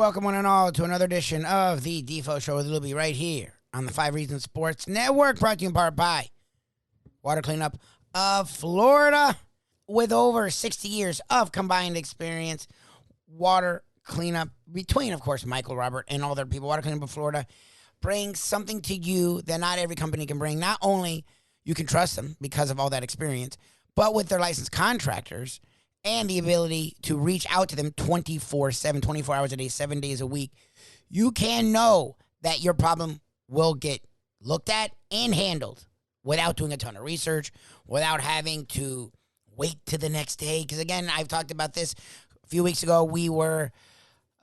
Welcome one and all to another edition of the Defo Show with Lubie right here on the 5 Reasons Sports Network, brought to you in part by Water Cleanup of Florida. With over 60 years of combined experience, water cleanup between, of course, Michael, Robert, and all their people, Water Cleanup of Florida brings something to you that not every company can bring. Not only you can trust them because of all that experience, but with their licensed contractors and the ability to reach out to them 24/7, 24 hours a day, 7 days a week, you can know that your problem will get looked at and handled without doing a ton of research, without having to wait to the next day. Because, again, I've talked about this a few weeks ago. We were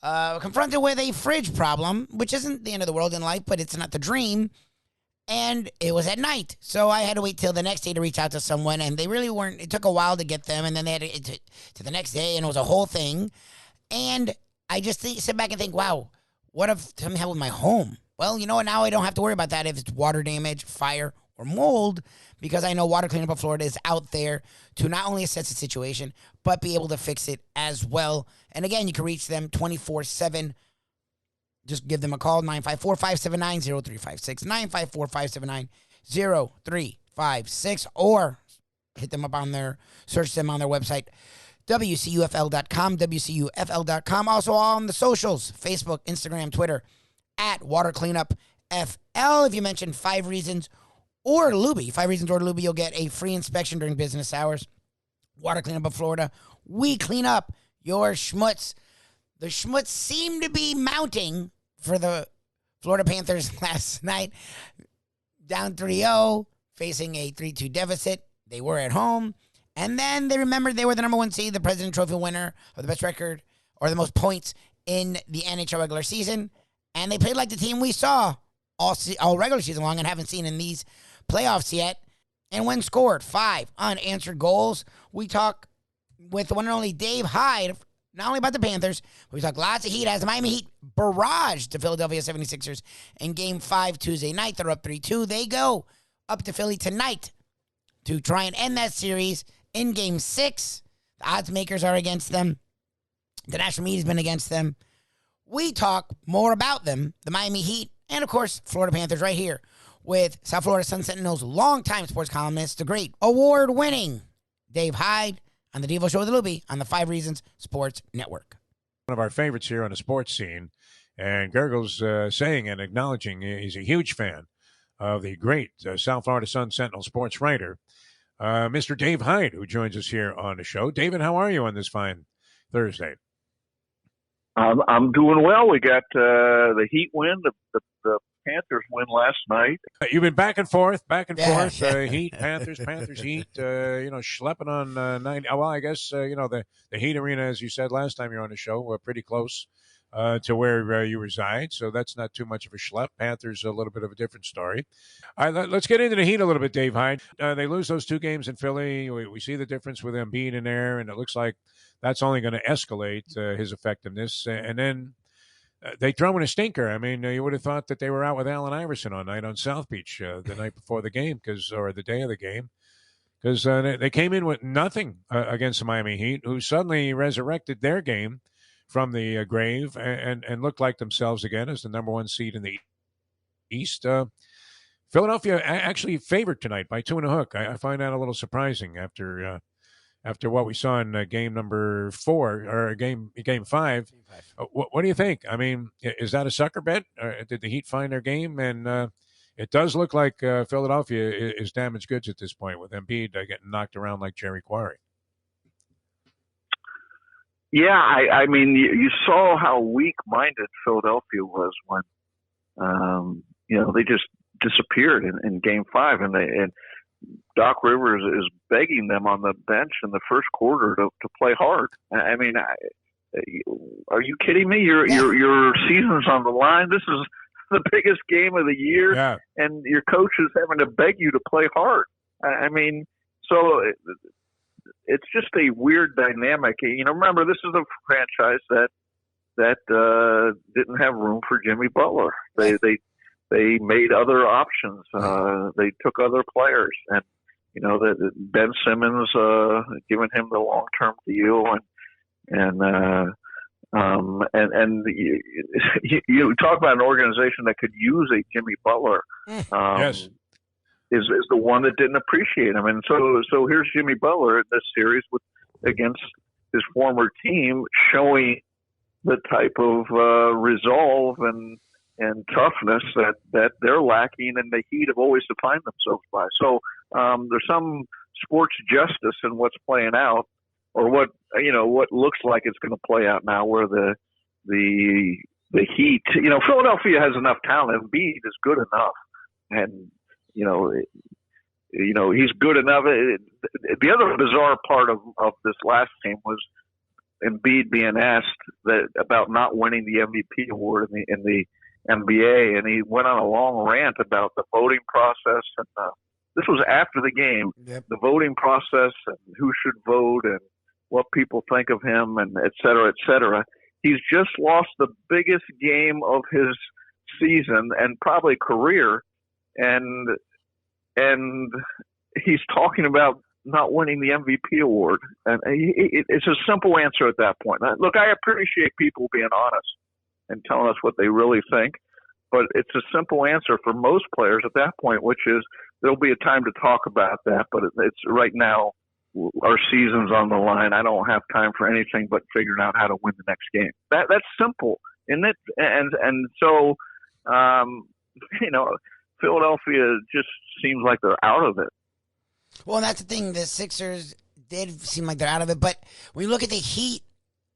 confronted with a fridge problem, which isn't the end of the world in life, but it's not the dream. And it was at night. So I had to wait till the next day to reach out to someone. And they really weren't. It took a while to get them. And then they had to the next day. And it was a whole thing. And I just sit back and think, wow, what if something happened with my home? Well, you know what? Now I don't have to worry about that if it's water damage, fire, or mold, because I know Water Cleanup of Florida is out there to not only assess the situation, but be able to fix it as well. And again, you can reach them 24/7. Just give them a call, 954-579-0356, 954-579-0356, or hit them up on search them on their website, WCUFL.com, WCUFL.com. Also on the socials, Facebook, Instagram, Twitter, at Water Cleanup FL. If you mention 5 Reasons or Lubie, 5 Reasons or Lubie, you'll get a free inspection during business hours. Water Cleanup of Florida. We clean up your schmutz. The schmutz seemed to be mounting for the Florida Panthers last night. Down 3-0, facing a 3-2 deficit. They were at home. And then they remembered they were the number 1 seed, the President Trophy winner of the best record or the most points in the NHL regular season. And they played like the team we saw all regular season long and haven't seen in these playoffs yet. And when scored 5 unanswered goals, we talk with the one and only Dave Hyde, not only about the Panthers, but we talk lots of Heat as the Miami Heat barraged the Philadelphia 76ers in Game 5 Tuesday night. They're up 3-2. They go up to Philly tonight to try and end that series in Game 6. The odds makers are against them. The national media's been against them. We talk more about them, the Miami Heat, and, of course, Florida Panthers right here with South Florida Sun Sentinel's longtime sports columnist, the great award-winning Dave Hyde, on the Defo Show with Lubie on the 5 Reasons Sports Network. One of our favorites here on the sports scene, and Gergel's saying and acknowledging he's a huge fan of the great South Florida Sun Sentinel sports writer, Mr. Dave Hyde, who joins us here on the show. David, how are you on this fine Thursday? I'm doing well. We got the Heat win, the Panthers win last night. You've been back and forth. Yeah. Heat, Panthers, Heat. Schlepping on 90. Well, I guess the Heat arena, as you said last time you were on the show, pretty close to where you reside, so that's not too much of a schlep. Panthers a little bit of a different story. All right, let's get into the Heat a little bit, Dave Hyde. They lose those 2 games in Philly. We see the difference with Embiid in there, and it looks like that's only going to escalate his effectiveness. And then they throw in a stinker. I mean, you would have thought that they were out with Allen Iverson on South Beach the night before the game, or the day of the game, because they came in with nothing against the Miami Heat, who suddenly resurrected their game from the grave and looked like themselves again as the number 1 seed in the East. Philadelphia actually favored tonight by 2 and a hook. I find that a little surprising after what we saw in game number 4 or game 5. What do you think? I mean, is that a sucker bet? Did the Heat find their game? And it does look like Philadelphia is damaged goods at this point with Embiid getting knocked around like Jerry Quarry. Yeah, I mean, you saw how weak-minded Philadelphia was when, they just disappeared in Game 5, and Doc Rivers is begging them on the bench in the first quarter to play hard. I mean, are you kidding me? Your season's on the line. This is the biggest game of the year, yeah. And your coach is having to beg you to play hard. I mean, so it's just a weird dynamic. Remember, this is a franchise that didn't have room for Jimmy Butler. They made other options. They took other players, and Ben Simmons giving him the long-term deal, and And you talk about an organization that could use a Jimmy Butler. Yes. Is the one that didn't appreciate him. And so here's Jimmy Butler in this series against his former team, showing the type of resolve and toughness that they're lacking, and the Heat have always defined themselves by. So there's some sports justice in what's playing out, or what looks like it's going to play out now, where the Heat, Philadelphia has enough talent. Embiid is good enough, and he's good enough. The other bizarre part of this last game was Embiid being asked about not winning the MVP award in the NBA, and he went on a long rant about the voting process. And this was after the game, Yep. The voting process and who should vote and what people think of him, and et cetera, et cetera. He's just lost the biggest game of his season and probably career, and he's talking about not winning the MVP award. And it's a simple answer at that point. Look, I appreciate people being honest and telling us what they really think, but it's a simple answer for most players at that point, which is there'll be a time to talk about that, but it's right now our season's on the line. I don't have time for anything but figuring out how to win the next game. That's simple, isn't it? And so, Philadelphia just seems like they're out of it. Well, and that's the thing. The Sixers did seem like they're out of it. But when you look at the Heat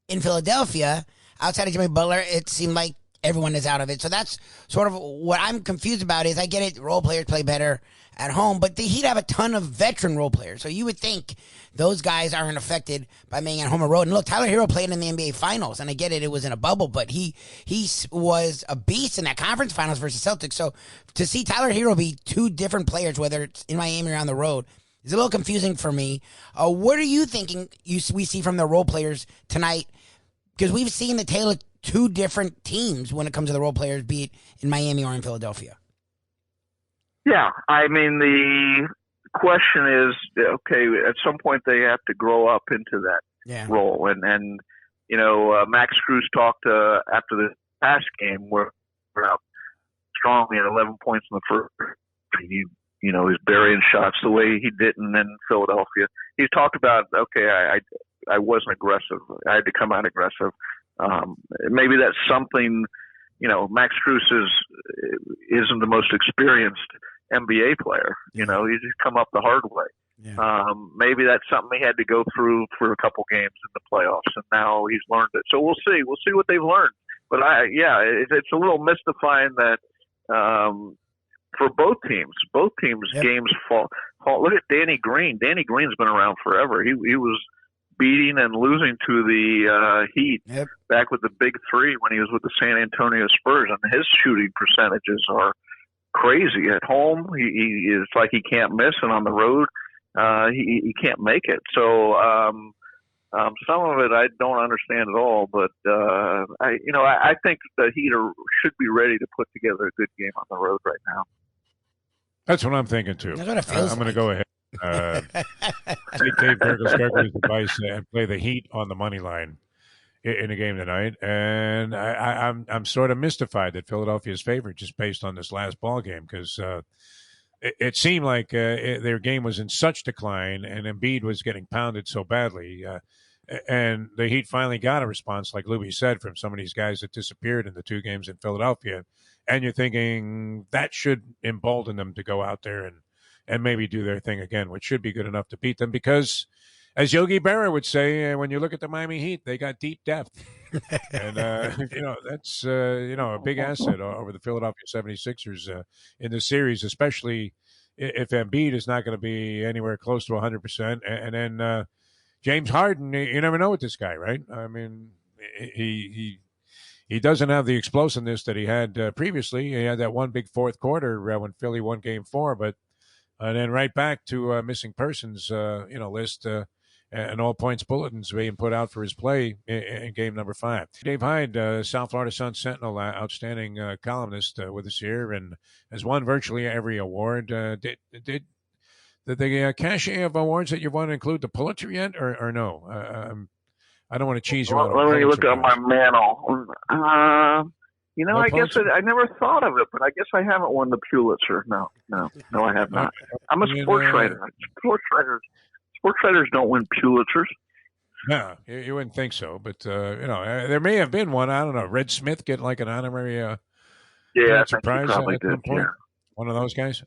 in Philadelphia, outside of Jimmy Butler, it seemed like everyone is out of it. So that's sort of what I'm confused about. Is I get it, role players play better at home, but the Heat have a ton of veteran role players. So you would think those guys aren't affected by being at home or road. And look, Tyler Hero played in the NBA Finals, and I get it was in a bubble, but he was a beast in that conference finals versus Celtics. So to see Tyler Hero be two different players, whether it's in Miami or on the road, is a little confusing for me. What are you thinking we see from the role players tonight? Because we've seen the tale of two different teams when it comes to the role players, be it in Miami or in Philadelphia. Yeah, I mean, the question is, okay, at some point they have to grow up into that role. And Max Cruz talked after the past game where we're out strongly at 11 points in the first. He's burying shots the way he didn't in Philadelphia. He's talked about, okay, I wasn't aggressive. I had to come out aggressive. Maybe that's something, Max Cruz isn't the most experienced NBA player. He's just come up the hard way. Yeah. Maybe that's something he had to go through for a couple games in the playoffs, and now he's learned it. So we'll see. We'll see what they've learned. But it's a little mystifying that for both teams games fall. Look at Danny Green. Danny Green's been around forever. He was beating and losing to the Heat back with the Big Three when he was with the San Antonio Spurs, and his shooting percentages are crazy. At home, he is like he can't miss, and on the road, he can't make it. So some of it I don't understand at all, but I think the Heat should be ready to put together a good game on the road right now. That's what I'm thinking too. That's what it feels I'm going to go ahead. Take Dave Gergel's advice and play the Heat on the money line in a game tonight, and I'm sort of mystified that Philadelphia is favored just based on this last ball game, because it seemed like their game was in such decline, and Embiid was getting pounded so badly, and the Heat finally got a response, like Lubie said, from some of these guys that disappeared in the two games in Philadelphia, and you're thinking that should embolden them to go out there and maybe do their thing again, which should be good enough to beat them, because as Yogi Berra would say, when you look at the Miami Heat, they got deep depth. And, that's, a big asset over the Philadelphia 76ers in the series, especially if Embiid is not going to be anywhere close to 100%. And then James Harden, you never know with this guy, right? I mean, he doesn't have the explosiveness that he had previously. He had that one big fourth quarter when Philly won Game 4, but and then right back to missing persons, list and all points bulletins being put out for his play in game number 5. Dave Hyde, South Florida Sun Sentinel, outstanding columnist with us here, and has won virtually every award. Did the cachet of awards that you've won include the Pulitzer yet, or no? I don't want to cheese you out. Let me look at my mantle. No I guess Pulitzer? I never thought of it, but I guess I haven't won the Pulitzer. No, I have not. I'm a sports writer. Sports writers don't win Pulitzers. No, you wouldn't think so, but there may have been one. I don't know. Red Smith get like an honorary Pulitzer Prize at some point. Yeah. One of those guys.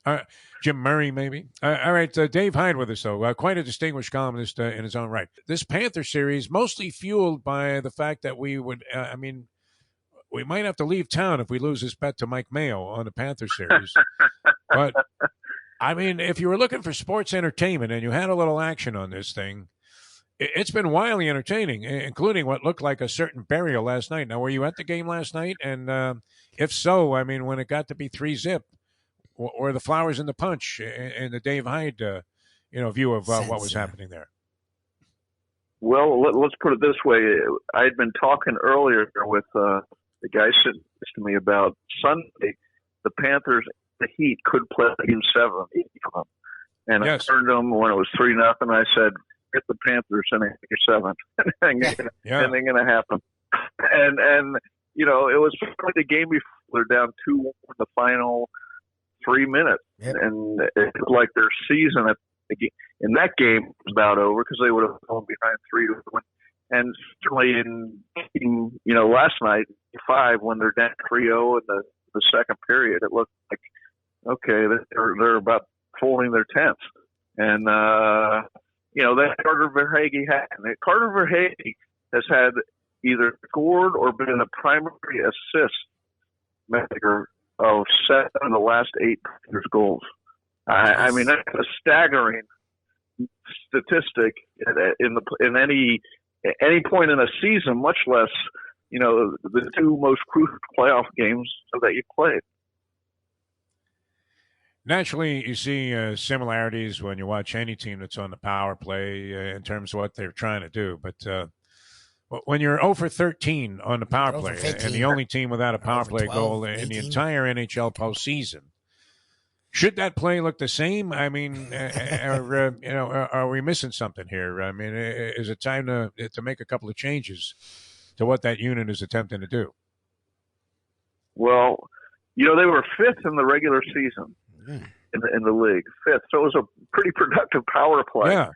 Jim Murray, maybe. All right, Dave Hyde with us, though. Quite a distinguished columnist in his own right. This Panther series mostly fueled by the fact that we would. We might have to leave town if we lose this bet to Mike Mayo on the Panther series. But if you were looking for sports entertainment and you had a little action on this thing. It's been wildly entertaining, including what looked like a certain burial last night. Now, were you at the game last night? And if so, when it got to be 3-zip, or the flowers in the punch in the Dave Hyde, view of what was happening there? Well, let's put it this way. I had been talking earlier with the guy sitting next to me about Sunday. The Panthers, the Heat could play Game 7 for them. And I turned them when it was 3-0. I said, get the Panthers in Game 7. Anything going to happen. And it was like the game before. They're down 2-1 in the final 3 minutes. Yep. And it was like their season in that game was about over because they would have fallen behind 3-1. And certainly in last night, 5, when they're down 3-0 in the second period, it looked like, okay, they're about folding their tents. And, that Carter Verhaeghe had. Carter Verhaeghe has had either scored or been a primary assist maker of 7 of the last 8 Panthers goals. That's a staggering statistic in any point in a season, much less the 2 most crucial playoff games that you played. Naturally, you see similarities when you watch any team that's on the power play in terms of what they're trying to do. But when you're 0 for 13 on the power play and the only team without a power play 12, goal 18. In the entire NHL postseason, should that play look the same? Are we missing something here? Is it time to make a couple of changes to what that unit is attempting to do? Well, they were 5th in the regular season. In the league, 5th. So it was a pretty productive power play. Yeah.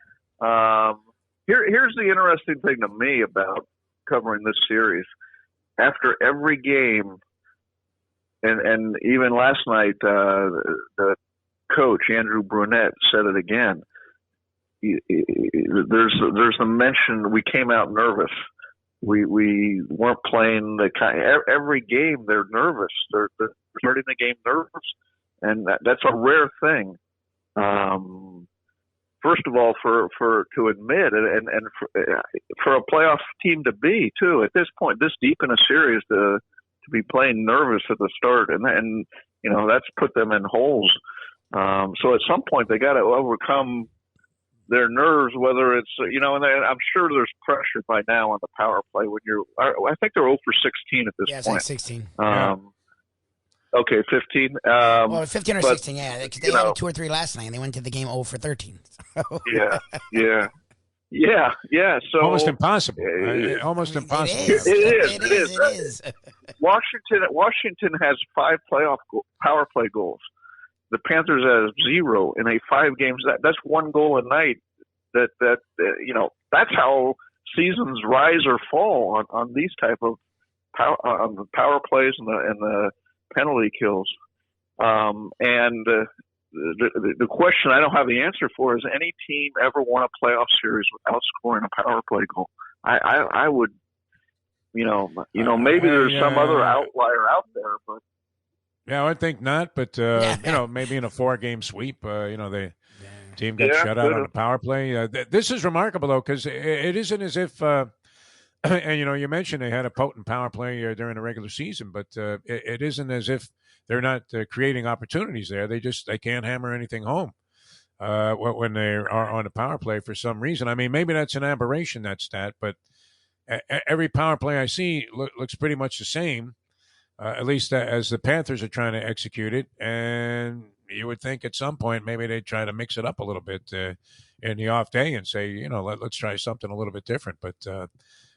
Here's the interesting thing to me about covering this series. After every game, and even last night, the coach Andrew Brunette said it again. There's a mention. We came out nervous. We weren't playing the kind. Every game they're nervous. They're starting the game nervous. And that's a rare thing. First of all, to admit and for a playoff team to be too at this point, this deep in a series, to be playing nervous at the start, and that's put them in holes. So at some point they got to overcome their nerves. Whether it's and I'm sure there's pressure by now on the power play when I think they're 0 for 16 at this point. Yeah, like 16. Okay, 15. 15 or 16, yeah. They had 2 or 3 last night, and they went to the game 0 for 13. So. Yeah. So almost impossible. Almost impossible. It is. Washington has 5 playoff power play goals. The Panthers have 0 in a 5 games. That's 1 goal a night. That's how seasons rise or fall on these type of on the power plays and the penalty kills. The question I don't have the answer for is, any team ever won a playoff series without scoring a power play goal? I would, maybe there's some other outlier out there, but yeah, I think not. But maybe in a 4-game sweep, the team got shut out on a power play. This is remarkable though, because it isn't as if. And you mentioned they had a potent power play during the regular season, but it isn't as if they're not creating opportunities there. They can't hammer anything home when they are on a power play for some reason. Maybe that's an aberration, that stat, but every power play I see looks pretty much the same, at least as the Panthers are trying to execute it. And you would think at some point maybe they'd try to mix it up a little bit in the off day and say, let's try something a little bit different. But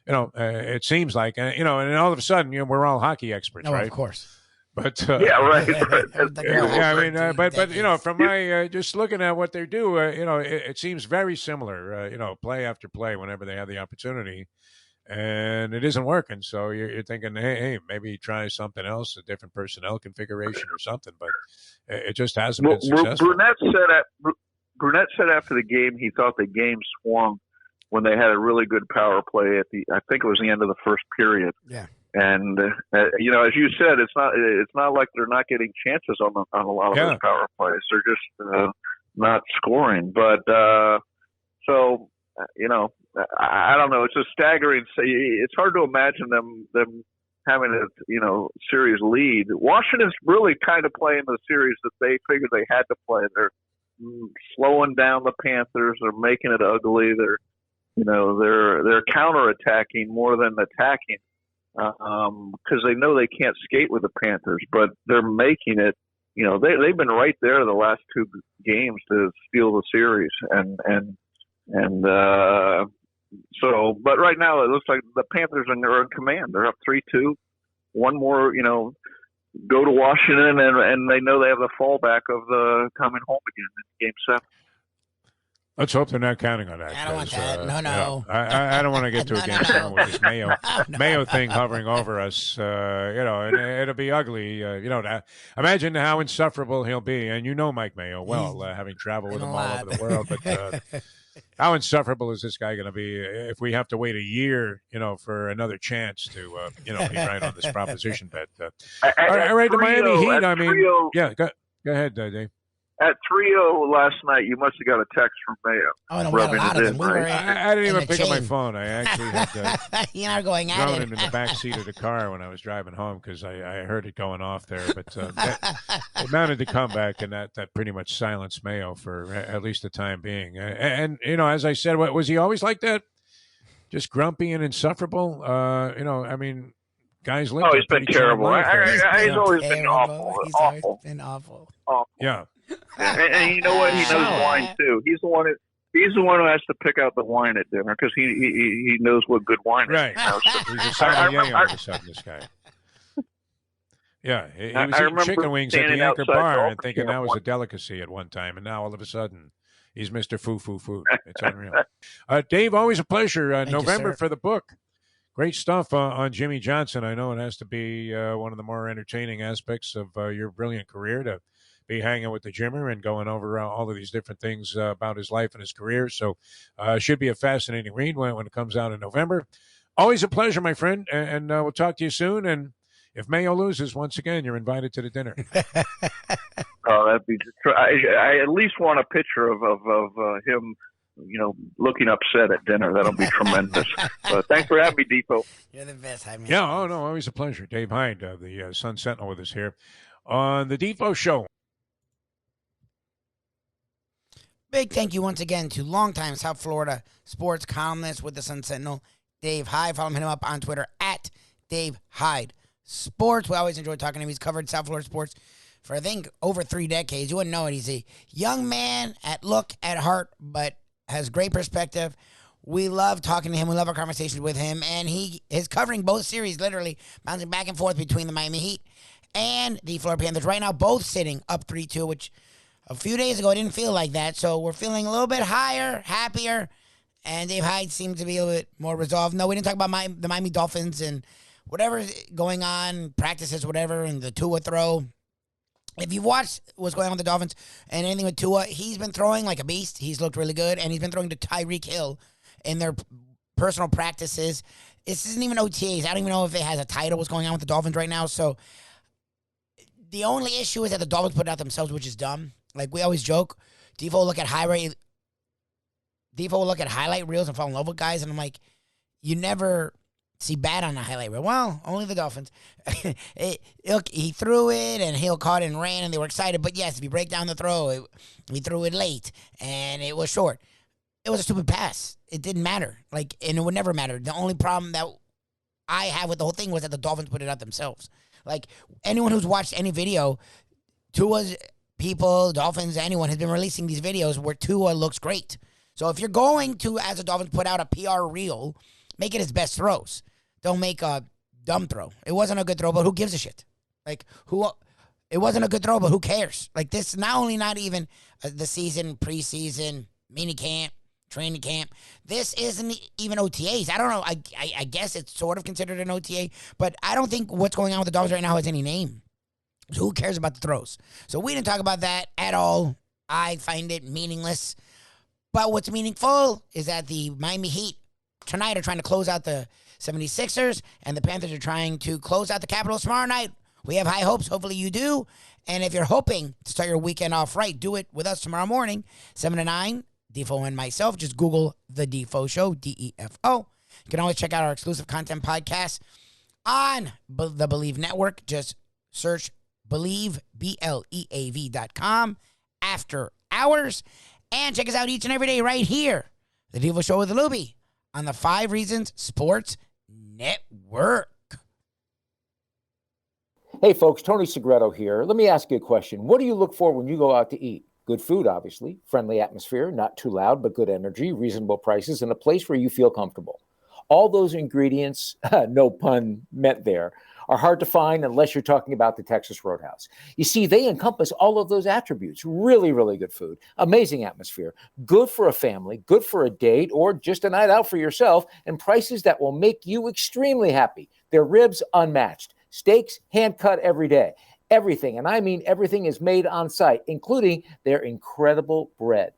it seems like, and all of a sudden, we're all hockey experts, No, right? of course. But yeah, right. I mean, but from my just looking at what they do, it seems very similar. Play after play, whenever they have the opportunity, and it isn't working. So you're thinking, hey, maybe try something else, a different personnel configuration or something. But it just hasn't been successful. Brunette said after the game he thought the game swung when they had a really good power play I think it was the end of the first period. Yeah. And as you said, it's not like they're not getting chances on a lot of those power plays. They're just not scoring. But I don't know. It's just staggering. It's hard to imagine them having a series lead. Washington's really kind of playing the series that they figured they had to play. They're slowing down the Panthers. They're making it ugly. They're counterattacking more than attacking. Because they know they can't skate with the Panthers, but they're making it. They've been right there the last two games to steal the series, but right now it looks like the Panthers are in command. They're up 3-2. One more, go to Washington, and they know they have the fallback of the coming home again in Game 7. Let's hope they're not counting on that. I don't want that. No. I don't want to get to a game 7 with this Mayo thing hovering over us. And it'll be ugly. Imagine how insufferable he'll be. And Mike Mayo well, having traveled with him all over the world. But how insufferable is this guy going to be if we have to wait a year, for another chance to, be right on this proposition bet? All right, the Miami Heat. Go ahead, Dave. At 3:00 last night, you must have got a text from Mayo. Oh, no, we got a lot of them. I didn't even pick up my phone. I actually had you're not going at thrown it. it in the back seat of the car when I was driving home because I heard it going off there. But it mounted to come back, and that pretty much silenced Mayo for at least the time being. And as I said, was he always like that? Just grumpy and insufferable? Guys live. Oh, he's been terrible. He's always been awful. He's always been awful. Yeah. And you know what? He knows wine too. He's the one who has to pick out the wine at dinner because he knows what good wine is. Right. He's a sommelier all of a sudden, this guy. Yeah, he was eating chicken wings at the Anchor Bar and thinking that was a delicacy at one time, and now all of a sudden he's Mr. Food. It's unreal. Dave, always a pleasure. November for the book. Great stuff on Jimmy Johnson. I know it has to be one of the more entertaining aspects of your brilliant career to be hanging with the Jimmer and going over all of these different things about his life and his career. So should be a fascinating read when it comes out in November. Always a pleasure, my friend, and we'll talk to you soon. And if Mayo loses, once again, you're invited to the dinner. Oh, that'd be. I at least want a picture of him, looking upset at dinner. That'll be tremendous. But thanks for having me, Defo. You're the best. Yeah. Oh no, always a pleasure. Dave Hyde, the Sun Sentinel, with us here on the Defo Show. Big thank you once again to longtime South Florida sports columnist with the Sun Sentinel, Dave Hyde. Follow him up on Twitter at Dave Hyde Sports. We always enjoy talking to him. He's covered South Florida sports for, I think, over 3 decades. You wouldn't know it. He's a young man at look, at heart, but has great perspective. We love talking to him. We love our conversations with him. And he is covering both series, literally bouncing back and forth between the Miami Heat and the Florida Panthers. Right now, both sitting up 3-2, which a few days ago, it didn't feel like that. So we're feeling a little bit higher, happier, and Dave Hyde seems to be a little bit more resolved. No, we didn't talk about the Miami Dolphins and whatever's going on, practices, whatever, and the Tua throw. If you've watched what's going on with the Dolphins and anything with Tua, he's been throwing like a beast. He's looked really good, and he's been throwing to Tyreek Hill in their personal practices. This isn't even OTAs. I don't even know if it has a title what's going on with the Dolphins right now. So the only issue is that the Dolphins put it out themselves, which is dumb. Like we always joke, Defo will look at highlight reels and fall in love with guys, and I'm like, you never see bad on a highlight reel. Well, only the Dolphins. He threw it, and Hill caught it and ran, and they were excited. But yes, if you break down the throw, he threw it late, and it was short. It was a stupid pass. It didn't matter. And it would never matter. The only problem that I have with the whole thing was that the Dolphins put it out themselves. Like, anyone who's watched any video, Tua's people, Dolphins, anyone has been releasing these videos where Tua looks great. So if you're going to, as a Dolphins, put out a PR reel make it his best throws. Don't make a dumb throw. It wasn't a good throw, but who gives a shit? Like, who? It wasn't a good throw, but who cares? Like, this not even the season, preseason, mini camp, training camp. This isn't even OTAs. I don't know. I guess it's sort of considered an OTA, but I don't think what's going on with the Dogs right now has any name. So who cares about the throws? So we didn't talk about that at all. I find it meaningless. But what's meaningful is that the Miami Heat tonight are trying to close out the 76ers, and the Panthers are trying to close out the Capitals tomorrow night. We have high hopes. Hopefully you do. And if you're hoping to start your weekend off right, do it with us tomorrow morning, 7 to 9. Defo and myself. Just Google The Defo Show, DEFO. You can always check out our exclusive content podcast on the Believe Network. Just search Believe, BLEAV.com, after hours. And check us out each and every day right here, The Defo Show with Lubie, on the 5 Reasons Sports Network. Hey, folks, Tony Segreto here. Let me ask you a question. What do you look for when you go out to eat? Good food, obviously, friendly atmosphere, not too loud, but good energy, reasonable prices, and a place where you feel comfortable. All those ingredients, no pun meant there, are hard to find unless you're talking about the Texas Roadhouse. You see, they encompass all of those attributes. Really, really good food, amazing atmosphere, good for a family, good for a date, or just a night out for yourself, and prices that will make you extremely happy. Their ribs, unmatched. Steaks, hand-cut every day. Everything, and I mean everything, is made on site, including their incredible bread.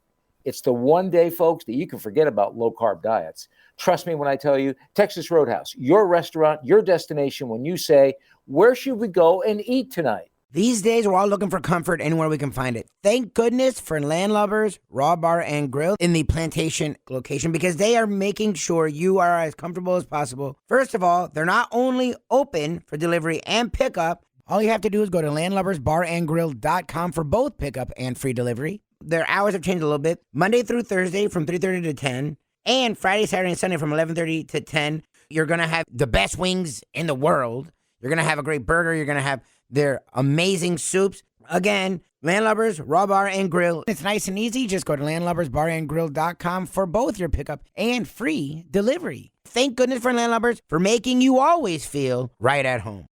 It's the one day, folks, that you can forget about low-carb diets. Trust me when I tell you, Texas Roadhouse, your restaurant, your destination when you say, where should we go and eat tonight? These days, we're all looking for comfort anywhere we can find it. Thank goodness for Landlubbers Raw Bar and Grill in the Plantation location, because they are making sure you are as comfortable as possible. First of all, they're not only open for delivery and pickup. All you have to do is go to landlubbersbarandgrill.com for both pickup and free delivery. Their hours have changed a little bit. Monday through Thursday from 3:30 to 10, and Friday, Saturday, and Sunday from 11:30 to 10. You're going to have the best wings in the world. You're going to have a great burger. You're going to have their amazing soups. Again, Landlubbers Raw Bar and Grill. It's nice and easy. Just go to landlubbersbarandgrill.com for both your pickup and free delivery. Thank goodness for Landlubbers for making you always feel right at home.